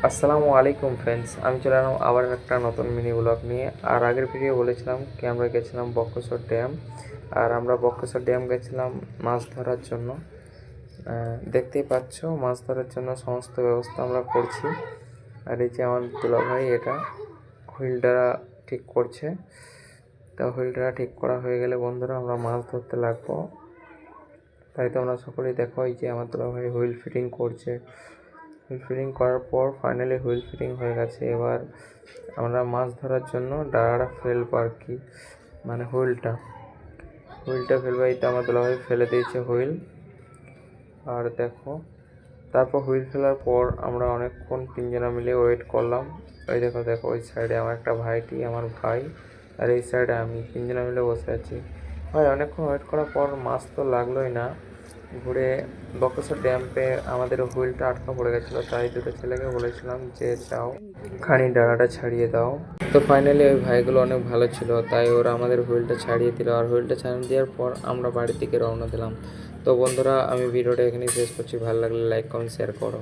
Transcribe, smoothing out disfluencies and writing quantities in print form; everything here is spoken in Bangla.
আসসালামু আলাইকুম ফ্রেন্ডস, আমি চলে এলাম আবার একটা নতুন মিনি ব্লগ নিয়ে। আর আগের ভিডিও বলেছিলাম কি আমরা গেছিলাম বক্রেশ্বর ড্যাম। আর আমরা বক্রেশ্বর ড্যাম গেছিলাম মাছ ধরার জন্য। দেখতেই পাচ্ছ মাছ ধরার জন্য সমস্ত ব্যবস্থা আমরা করছি। আর এই যে আমার দুলাভাই এটা হুইলটা ঠিক করছে। তা হুইলটা ঠিক করা হয়ে গেলে বন্ধুরা আমরা মাছ ধরতে লাগবো। তাই তোমরা সকলেই দেখো, এই যে আমার দুলাভাই হুইল ফিটিং করছে। হুইল ফিটিং করার পর ফাইনালি হুইল ফিটিং হয়ে গেছে। এবার আমরা মাছ ধরার জন্য ডাড়াটা ফেলবো আর কি, মানে হুইলটা ফেলবো। এই তো আমার দুলাভাই ফেলে দিয়েছে হুইল। আর দেখো, তারপর হুইল ফেলার পর আমরা অনেকক্ষণ তিনজনা মিলে ওয়েট করলাম। ওই দেখো দেখো ওই সাইডে আমার একটা ভাইটি, আমার ভাই, আর এই সাইডে আমি, তিনজনা মিলে বসে আছি। ভাই অনেকক্ষণ ওয়েট করার পর মাছ তো লাগলোই না। ঘুরে বক্রেশ্বর ড্যাম্পে আমাদের হুইলটা আটকা পড়ে গেছিলো, তাই দুটো ছেলেকে বলেছিলাম যে যাও খানি ডাড়াটা ছাড়িয়ে দাও। তো ফাইনালি ওই ভাইগুলো অনেক ভালো ছিল, তাই ওরা আমাদের হুইলটা ছাড়িয়ে দিল। আর হুইলটা ছাড়িয়ে দেওয়ার পর আমরা বাড়ির দিকে রওনা দিলাম। তো বন্ধুরা, আমি ভিডিওটা এখানেই শেষ করছি। ভালো লাগলে লাইক কমেন্ট শেয়ার করো।